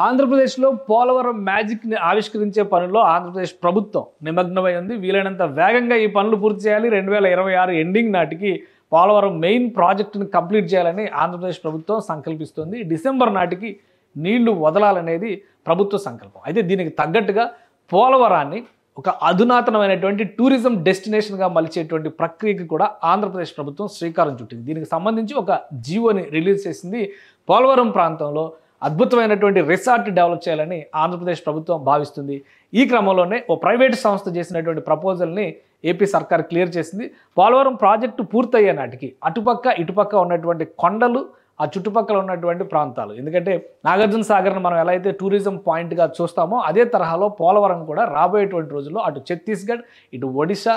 ఆంధ్రప్రదేశ్లో పోలవరం మ్యాజిక్ని ఆవిష్కరించే పనిలో ఆంధ్రప్రదేశ్ ప్రభుత్వం నిమగ్నమై ఉంది. వీలైనంత వేగంగా ఈ పనులు పూర్తి చేయాలి. 2026 ఎండింగ్ నాటికి పోలవరం మెయిన్ ప్రాజెక్టును కంప్లీట్ చేయాలని ఆంధ్రప్రదేశ్ ప్రభుత్వం సంకల్పిస్తుంది. డిసెంబర్ నాటికి నీళ్లు వదలాలనేది ప్రభుత్వ సంకల్పం. అయితే దీనికి తగ్గట్టుగా పోలవరాన్ని ఒక అధునాతనమైనటువంటి టూరిజం డెస్టినేషన్గా మలిచేటువంటి ప్రక్రియకి కూడా ఆంధ్రప్రదేశ్ ప్రభుత్వం శ్రీకారం చుట్టింది. దీనికి సంబంధించి ఒక జీవోని రిలీజ్ చేసింది. పోలవరం ప్రాంతంలో అద్భుతమైనటువంటి రిసార్ట్ డెవలప్ చేయాలని ఆంధ్రప్రదేశ్ ప్రభుత్వం భావిస్తుంది. ఈ క్రమంలోనే ఓ ప్రైవేట్ సంస్థ చేసినటువంటి ప్రపోజల్ని ఏపీ సర్కార్ క్లియర్ చేసింది. పోలవరం ప్రాజెక్టు పూర్తయ్యే నాటికి అటుపక్క ఇటుపక్క ఉన్నటువంటి కొండలు, ఆ చుట్టుపక్కల ఉన్నటువంటి ప్రాంతాలు, ఎందుకంటే నాగార్జున సాగర్ను మనం ఎలా అయితే టూరిజం పాయింట్గా చూస్తామో అదే తరహాలో పోలవరం కూడా రాబోయేటువంటి రోజుల్లో అటు ఛత్తీస్గఢ్, ఇటు ఒడిశా,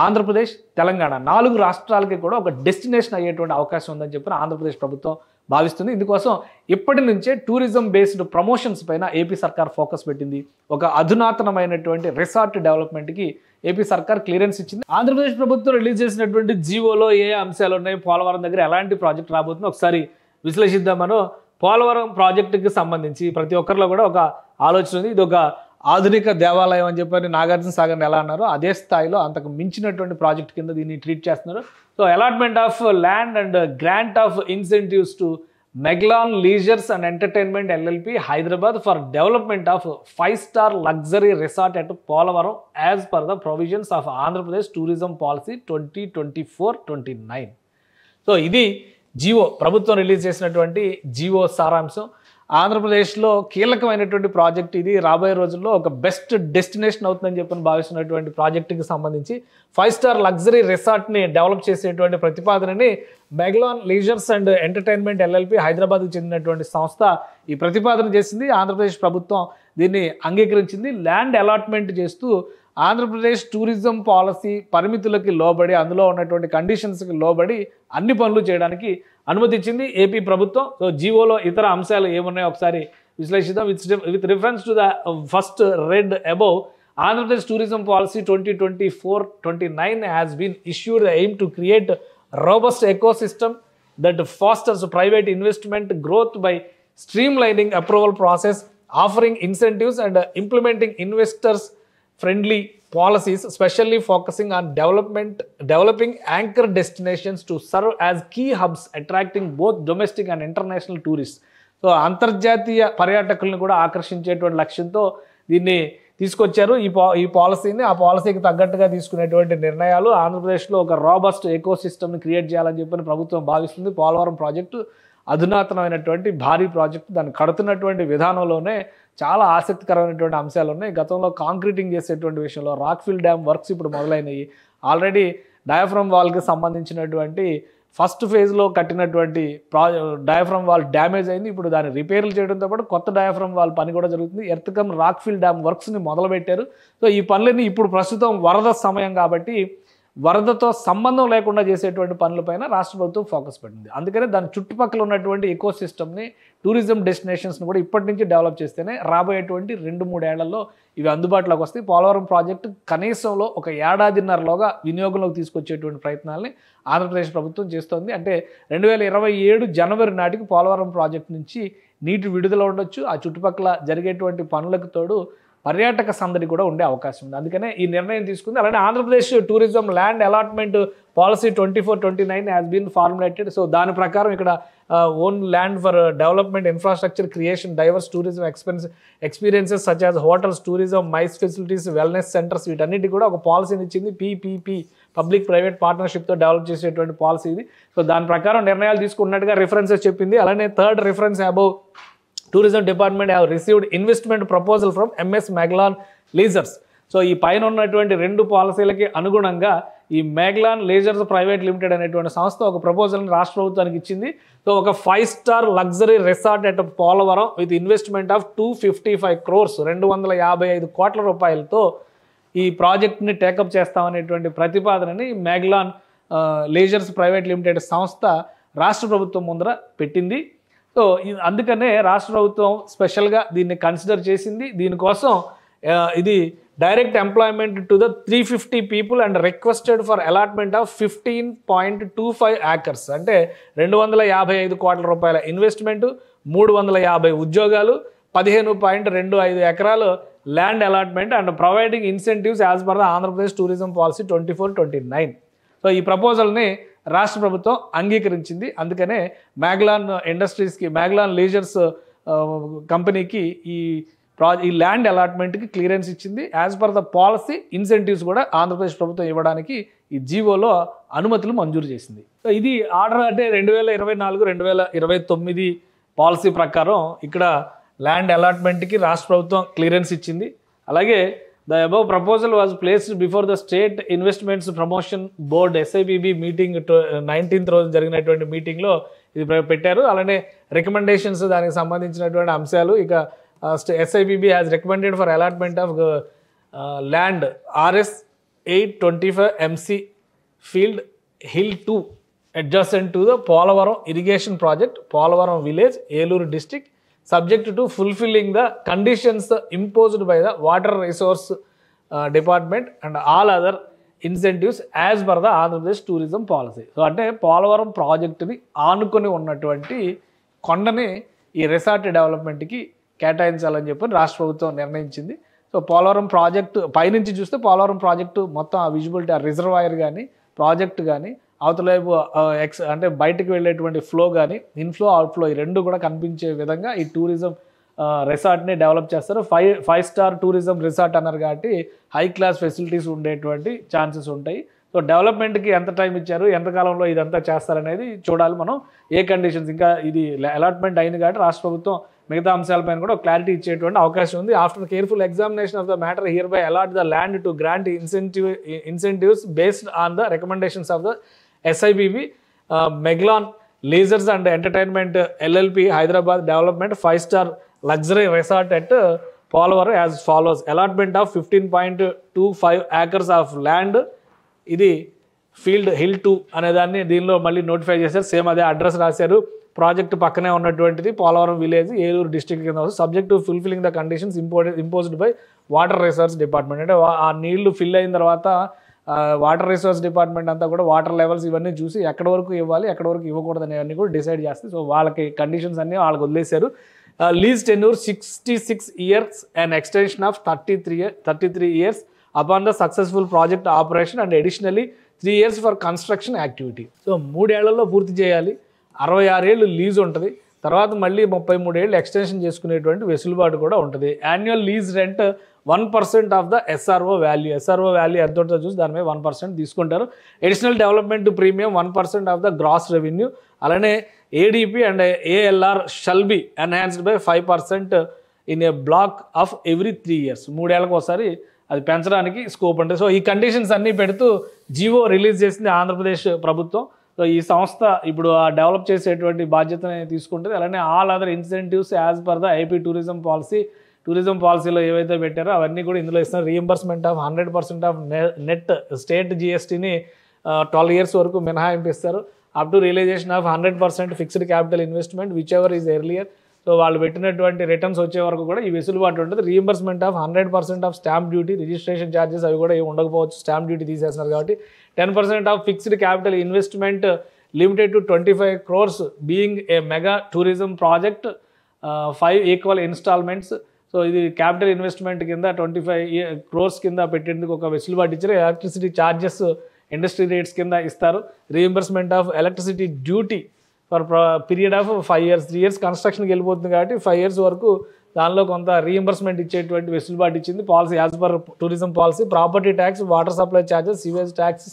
ఆంధ్రప్రదేశ్, తెలంగాణ 4 రాష్ట్రాలకి కూడా ఒక డెస్టినేషన్ అయ్యేటువంటి అవకాశం ఉందని చెప్పి ఆంధ్రప్రదేశ్ ప్రభుత్వం భావిస్తుంది. ఇందుకోసం ఇప్పటి నుంచే టూరిజం బేస్డ్ ప్రమోషన్స్ పైన ఏపీ సర్కార్ ఫోకస్ పెట్టింది. ఒక అధునాతనమైనటువంటి రిసార్ట్ డెవలప్మెంట్కి ఏపీ సర్కార్ క్లియరెన్స్ ఇచ్చింది. ఆంధ్రప్రదేశ్ ప్రభుత్వం రిలీజ్ చేసినటువంటి జీవోలో ఏ అంశాలు ఉన్నాయి, పోలవరం దగ్గర ఎలాంటి ప్రాజెక్ట్ రాబోతుందో ఒకసారి విశ్లేషిద్దామనో. పోలవరం ప్రాజెక్టుకి సంబంధించి ప్రతి ఒక్కరిలో కూడా ఒక ఆలోచన ఉంది. ఇది ఒక ఆధునిక దేవాలయం అని చెప్పని నాగార్జున సాగర్ని ఎలా అన్నారో అదే స్థాయిలో అంతకు మించినటువంటి ప్రాజెక్ట్ కింద దీన్ని ట్రీట్ చేస్తున్నారు. So allotment of land and grant of incentives to Meglan leisures and entertainment LLP Hyderabad for development of 5-star luxury resort at Polavaram as per the provisions of Andhra Pradesh tourism policy 2024-29. So ఇది జీవో, ప్రభుత్వం release చేసినటువంటి GO సారాంశం. ఆంధ్రప్రదేశ్లో కీలకమైనటువంటి project ఇది. రాబోయే రోజుల్లో ఒక బెస్ట్ డెస్టినేషన్ అవుతుందని చెప్పని భావిస్తున్నటువంటి ప్రాజెక్టుకి సంబంధించి 5-star లగ్జరీ రిసార్ట్ని డెవలప్ చేసేటువంటి ప్రతిపాదనని మెగ్లాన్ లీజర్స్ అండ్ ఎంటర్టైన్మెంట్ ఎల్ఎల్పి హైదరాబాద్కు చెందినటువంటి సంస్థ ఈ ప్రతిపాదన చేసింది. ఆంధ్రప్రదేశ్ ప్రభుత్వం దీన్ని అంగీకరించింది. ల్యాండ్ అలాట్మెంట్ చేస్తూ ఆంధ్రప్రదేశ్ టూరిజం పాలసీ పరిమితులకి లోబడి, అందులో ఉన్నటువంటి కండిషన్స్కి లోబడి అన్ని పనులు చేయడానికి అనుమతించింది ఏపీ ప్రభుత్వం. సో జీవోలో ఇతర అంశాలు ఏమున్నాయో ఒకసారి విశ్లేషిద్దాం. With reference to the first read above, Andhra Pradesh tourism policy 2024-29 has been issued the aim to create robust ecosystem that fosters private investment growth by streamlining approval process, offering incentives and implementing investors friendly policies, especially focusing on developing anchor destinations to serve as key hubs attracting both domestic and international tourists. So అంతర్జాతీయ పర్యాటకులను కూడా ఆకర్షించేటువంటి లక్ష్యంతో దీన్ని తీసుకొచ్చారు. ఈ పాలసీని ఆ పాలసీకి తగ్గట్టుగా తీసుకునేటువంటి నిర్ణయాలు ఆంధ్రప్రదేశ్లో ఒక రాబస్ట్ ఎకోసిస్టమ్ని క్రియేట్ చేయాలని చెప్పని ప్రభుత్వం భావిస్తుంది. పోలవరం ప్రాజెక్టు అధునాతనమైనటువంటి భారీ ప్రాజెక్టు. దాన్ని కడుతున్నటువంటి విధానంలోనే చాలా ఆసక్తికరమైనటువంటి అంశాలు ఉన్నాయి. గతంలో కాంక్రీటింగ్ చేసేటువంటి విషయంలో రాక్ఫిల్ డ్యామ్ వర్క్స్ ఇప్పుడు మొదలైనవి. ఆల్రెడీ డయాఫ్రమ్ వాల్కి సంబంధించినటువంటి ఫస్ట్ ఫేజ్లో కట్టినటువంటి డయాఫ్రమ్ వాల్ డ్యామేజ్ అయింది. ఇప్పుడు దాన్ని రిపేర్లు చేయడంతో పాటు కొత్త డయాఫ్రమ్ వాల్ పని కూడా జరుగుతుంది. ఎర్త్కమ్ రాక్ఫిల్ డ్యామ్ వర్క్స్ని మొదలుపెట్టారు. సో ఈ పనులని ఇప్పుడు ప్రస్తుతం వరద సమయం కాబట్టి వరదతో సంబంధం లేకుండా చేసేటువంటి పనులపైన రాష్ట్ర ప్రభుత్వం ఫోకస్ పెట్టింది. అందుకనే దాని చుట్టుపక్కల ఉన్నటువంటి ఎకోసిస్టమ్ని, టూరిజం డెస్టినేషన్స్ని కూడా ఇప్పటి నుంచి డెవలప్ చేస్తేనే రాబోయేటువంటి 2-3 ఏళ్లలో ఇవి అందుబాటులోకి వస్తాయి. పోలవరం ప్రాజెక్టు కనీసంలో ఒక ఏడాదిన్నరలోగా వినియోగంలోకి తీసుకొచ్చేటువంటి ప్రయత్నాలని ఆంధ్రప్రదేశ్ ప్రభుత్వం చేస్తోంది. అంటే 2027 జనవరి నాటికి పోలవరం ప్రాజెక్టు నుంచి నీటి విడుదల ఉండొచ్చు. ఆ చుట్టుపక్కల జరిగేటువంటి పనులకు తోడు పర్యాటక సందడి కూడా ఉండే అవకాశం ఉంది. అందుకనే ఈ నిర్ణయం తీసుకుంది. అలానే Andhra Pradesh tourism land allotment policy 2024-29 has been formulated. So దాని ప్రకారం ఇక్కడ own land for development, infrastructure creation, diverse tourism experiences such as hotels, tourism, MICE facilities, wellness centres, వీటన్నిటి కూడా ఒక పాలసీని ఇచ్చింది. PPP, పబ్లిక్ ప్రైవేట్ పార్ట్నర్షిప్తో డెవలప్ చేసేటువంటి పాలసీ ఇది. సో దాని ప్రకారం నిర్ణయాలు తీసుకున్నట్టుగా రిఫరెన్సెస్ చెప్పింది. అలానే third reference above, tourism department have received investment proposal from MS Meglan leisures. So ఈ పైన ఉన్నటువంటి 2 పాలసీలకి అనుగుణంగా ఈ మెగ్లాన్ లీజర్స్ ప్రైవేట్ లిమిటెడ్ అనేటువంటి సంస్థ ఒక ప్రపోజల్ని రాష్ట్ర ప్రభుత్వానికి ఇచ్చింది. సో ఒక 5-star luxury resort at Polavaram with investment of 255 crores, 255 కోట్ల రూపాయలతో ఈ ప్రాజెక్ట్ని టేకప్ చేస్తామనేటువంటి ప్రతిపాదనని మెగ్లాన్ లీజర్స్ ప్రైవేట్ లిమిటెడ్ సంస్థ రాష్ట్ర ప్రభుత్వం ముందర పెట్టింది. సో అందుకనే రాష్ట్ర ప్రభుత్వం స్పెషల్గా దీన్ని కన్సిడర్ చేసింది. దీనికోసం ఇది direct employment to the 350 people and requested for allotment of 15.25 acres. అంటే 255 కోట్ల రూపాయల ఇన్వెస్ట్మెంటు, 350 ఉద్యోగాలు, 15.25 ఎకరాలు land allotment and providing incentives as per the Andhra Pradesh tourism policy 24-29. So ఈ ప్రపోజల్ని రాష్ట్ర ప్రభుత్వం అంగీకరించింది. అందుకనే మ్యాగ్లాన్ ఇండస్ట్రీస్కి, మ్యాగ్లాన్ లీజర్స్ కంపెనీకి ఈ ల్యాండ్ అలాట్మెంట్కి క్లియరెన్స్ ఇచ్చింది. As per the policy incentives కూడా ఆంధ్రప్రదేశ్ ప్రభుత్వం ఇవ్వడానికి ఈ జీవోలో అనుమతులు మంజూరు చేసింది. సో ఇది ఆర్డర్ అంటే 2024-2029 పాలసీ ప్రకారం ఇక్కడ ల్యాండ్ అలాట్మెంట్కి రాష్ట్ర ప్రభుత్వం క్లియరెన్స్ ఇచ్చింది. అలాగే the above proposal was placed before the state investments promotion board SIBB meeting 19th రోజు జరిగినటువంటి మీటింగ్లో ఇది పెట్టారు. అలానే రికమెండేషన్స్, దానికి సంబంధించినటువంటి అంశాలు, ఇక SIBB has recommended for allotment of land RS 825 MC field hill 2 adjacent to the Polavaram irrigation project, Polavaram village, Eluru district, subject to fulfilling the conditions imposed by the water resource department and all other incentives as per the Andhra Pradesh tourism policy. So అంటే పోలవరం ప్రాజెక్టుని ఆనుకొని ఉన్నటువంటి కొండని ఈ resort డెవలప్మెంట్కి కేటాయించాలని చెప్పి రాష్ట్ర ప్రభుత్వం నిర్ణయించింది. సో పోలవరం ప్రాజెక్టు పైనుంచి చూస్తే పోలవరం ప్రాజెక్టు మొత్తం ఆ విజిబిలిటీ, ఆ రిజర్వాయర్ కానీ, ప్రాజెక్ట్ కానీ, అవతలైపు అంటే బయటకు వెళ్ళేటువంటి ఫ్లో కానీ, ఇన్ఫ్లో అవుట్ఫ్లో ఈ రెండు కూడా కనిపించే విధంగా ఈ టూరిజం రిసార్ట్ని డెవలప్ చేస్తారు. 5 స్టార్ టూరిజం రిసార్ట్ అన్నారు కాబట్టి హై క్లాస్ ఫెసిలిటీస్ ఉండేటువంటి ఛాన్సెస్ ఉంటాయి. సో డెవలప్మెంట్కి ఎంత టైం ఇచ్చారు, ఎంతకాలంలో ఇదంతా చేస్తారనేది చూడాలి మనం. ఏ కండిషన్స్, ఇంకా ఇది అలాట్మెంట్ అయింది కాబట్టి రాష్ట్ర ప్రభుత్వం మిగతా అంశాలపైన కూడా క్లారిటీ ఇచ్చేటువంటి అవకాశం ఉంది. After careful examination of the matter hereby allot the land to grant incentives based on the recommendations of the SIBB, Meglan leisures and entertainment LLP Hyderabad development 5 star luxury resort at Polavaram as follows. Allotment of 15.25 acres of land, ఇది field hill 2 అనే దాన్ని దీనిలో మళ్ళీ notify చేశారు. Same అదే address రాశారు. Project పక్కనే ఉన్నటువంటిది పోలవరం విలేజ్, ఏలూరు డిస్ట్రిక్ట్ కింద వస్తుంది. Subject to fulfilling the conditions imposed by water resource department. అంటే ఆ నీళ్లు ఫిల్ అయిన తర్వాత వాటర్ రిసోర్స్ డిపార్ట్మెంట్ అంతా కూడా వాటర్ లెవెల్స్ ఇవన్నీ చూసి ఎక్కడి వరకు ఇవ్వాలి, ఎక్కడి వరకు ఇవ్వకూడదు అనేవన్నీ కూడా డిసైడ్ చేస్తుంది. సో వాళ్ళకి కండిషన్స్ అన్నీ వాళ్ళకి వదిలేశారు. Lease tenure 66 years and extension of 33 years upon the successful project operation and additionally 3 years for construction activity. So 3 ఏళ్లలో పూర్తి చేయాలి. 66 ఏళ్ళు లీజ్ ఉంటుంది. తర్వాత మళ్ళీ 33 ఏళ్ళు ఎక్స్టెన్షన్ చేసుకునేటువంటి వెసులుబాటు కూడా ఉంటుంది. Annual lease rent 1% of the SRO value. SRO value ఎంత ఉంటుందో చూసి దాని మీద 1% తీసుకుంటారు. Additional development premium 1% of the gross revenue. అలానే ADP and ALR shall be enhanced by 5% in a block of every 3 years. 3 ఏళ్ళకి ఒకసారి అది పెంచడానికి స్కోప్ ఉంటుంది. సో ఈ కండిషన్స్ అన్నీ పెడుతూ జీవో రిలీజ్ చేసింది ఆంధ్రప్రదేశ్ ప్రభుత్వం. సో ఈ సంస్థ ఇప్పుడు ఆ డెవలప్ చేసేటువంటి బాధ్యతని తీసుకుంటుంది. అలానే all other incentives as per the AP tourism పాలసీలో ఏవైతే పెట్టారో అవన్నీ కూడా ఇందులో ఇస్తున్నారు. Reimbursement of 100% of net state GSTని 12 years వరకు మినహాయింపు ఇస్తారు. Up to realisation of 100% fixed capital investment whichever is earlier. So వాళ్ళు పెట్టినటువంటి రిటర్న్స్ వచ్చే వరకు కూడా ఈ వెసులుబాటు ఉంటుంది. Reimbursement of 100% of stamp duty, registration charges అవి కూడా ఏమి ఉండకపోవచ్చు, స్టాంప్ డ్యూటీ తీసేస్తున్నారు కాబట్టి. 10% of fixed capital investment limited to 25 crores being a mega tourism project, 5 equal instalments. So ఇది క్యాపిటల్ ఇన్వెస్ట్మెంట్ కింద 25 crores కింద పెట్టేందుకు ఒక వెసులుబాటు ఇచ్చారు. ఎలక్ట్రిసిటీ ఛార్జెస్ ఇండస్ట్రీ రేట్స్ కింద ఇస్తారు. Reimbursement of electricity duty for period of 5 years. 3 years కన్స్ట్రక్షన్కి వెళ్ళిపోతుంది కాబట్టి 5 years వరకు దానిలో కొంత రీఎంబర్స్మెంట్ ఇచ్చేటువంటి వెసులుబాటు ఇచ్చింది policy as per tourism policy. Property tax, water supply charges, sewage tax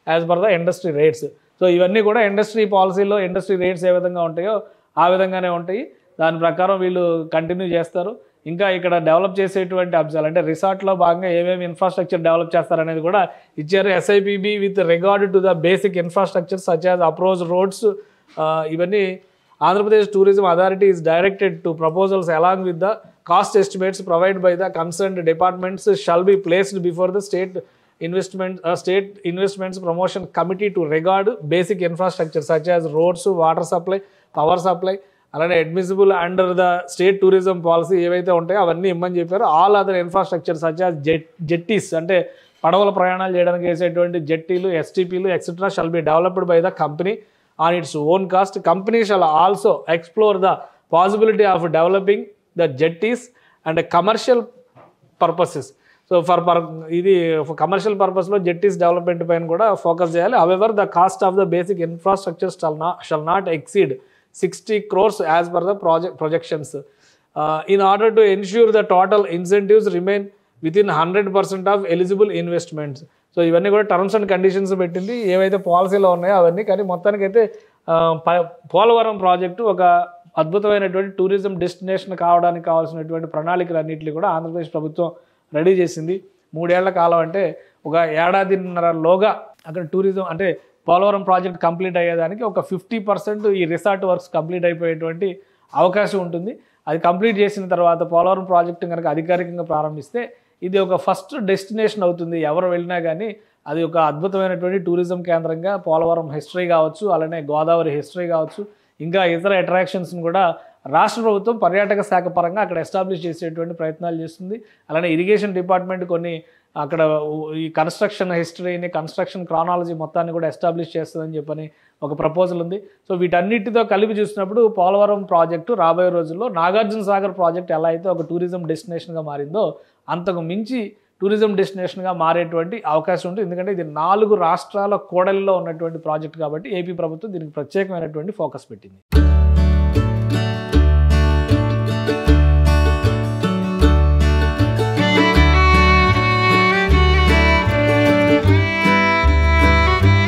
as per the industry rates. So ఇవన్నీ కూడా ఇండస్ట్రీ పాలసీలో ఇండస్ట్రీ రేట్స్ ఏ విధంగా ఉంటాయో ఆ విధంగానే ఉంటాయి. దాని ప్రకారం వీళ్ళు కంటిన్యూ చేస్తారు. ఇంకా ఇక్కడ డెవలప్ చేసేటువంటి అంశాలు అంటే రిసార్ట్లో భాగంగా ఏమేమి ఇన్ఫ్రాస్ట్రక్చర్ డెవలప్ చేస్తారనేది కూడా ఇచ్చారు. SIBB with regard to the basic infrastructure such as approach roads, ఇవన్నీ Andhra Pradesh tourism authority is directed to proposals along with the cost estimates provide by the concerned departments shall be placed before the state investments promotion committee to regard basic infrastructure such as roads, water supply, power supply, అలానే admissible under the state tourism policy ఏవైతే ఉంటాయో అవన్నీ ఇమ్మని చెప్పారు. All other infrastructure such as జెట్టీస్ అంటే పడవల ప్రయాణాలు చేయడానికి వేసేటువంటి జెట్టీలు, STPలు etcetera shall be developed by the company on its own cost. Company shall also explore the possibility of developing the jetties and commercial purposes. So ఇది కమర్షియల్ పర్పస్లో jetties development పైన కూడా ఫోకస్ చేయాలి. However the cost of the basic infrastructure shall not exceed 60 crores as per the projections. In order to ensure the total incentives remain within 100% of eligible investments. So ఇవన్నీ కూడా terms and conditions పెట్టింది, ఏవైతే పాలసీలో ఉన్నాయో అవన్నీ. కానీ మొత్తానికైతే Polavaram project ఒక అద్భుతమైనటువంటి టూరిజం డెస్టినేషన్ కావడానికి కావాల్సినటువంటి ప్రణాళికలన్నింటినీ కూడా ఆంధ్రప్రదేశ్ ప్రభుత్వం రెడీ చేసింది. 3 ఏళ్ల కాలం అంటే ఒక ఏడాదిన్నరలోగా అక్కడ టూరిజం అంటే పోలవరం ప్రాజెక్ట్ కంప్లీట్ అయ్యేదానికి ఒక 50% ఈ రిసార్ట్ వర్క్స్ కంప్లీట్ అయిపోయేటువంటి అవకాశం ఉంటుంది. అది కంప్లీట్ చేసిన తర్వాత పోలవరం ప్రాజెక్టు కనుక అధికారికంగా ప్రారంభిస్తే ఇది ఒక ఫస్ట్ డెస్టినేషన్ అవుతుంది. ఎవరు వెళ్ళినా కానీ అది ఒక అద్భుతమైనటువంటి టూరిజం కేంద్రంగా పోలవరం హిస్టరీ కావచ్చు, అలానే గోదావరి హిస్టరీ కావచ్చు, ఇంకా ఇతర అట్రాక్షన్స్ని కూడా రాష్ట్ర ప్రభుత్వం పర్యాటక శాఖ పరంగా అక్కడ ఎస్టాబ్లిష్ చేసేటువంటి ప్రయత్నాలు చేస్తుంది. అలానే ఇరిగేషన్ డిపార్ట్మెంట్ కొన్ని అక్కడ ఈ కన్స్ట్రక్షన్ హిస్టరీని, కన్స్ట్రక్షన్ క్రానాలజీ మొత్తాన్ని కూడా ఎస్టాబ్లిష్ చేస్తుందని చెప్పని ఒక ప్రపోజల్ ఉంది. సో వీటన్నిటితో కలిపి చూసినప్పుడు పోలవరం ప్రాజెక్టు రాబోయే రోజుల్లో నాగార్జున సాగర్ ప్రాజెక్ట్ ఎలా అయితే ఒక టూరిజం డెస్టినేషన్గా మారిందో అంతకు మించి టూరిజం డెస్టినేషన్గా మారేటువంటి అవకాశం ఉంటుంది. ఎందుకంటే ఇది 4 రాష్ట్రాల కోడలిలో ఉన్నటువంటి ప్రాజెక్ట్ కాబట్టి ఏపీ ప్రభుత్వం దీనికి ప్రత్యేకమైనటువంటి ఫోకస్ పెట్టింది.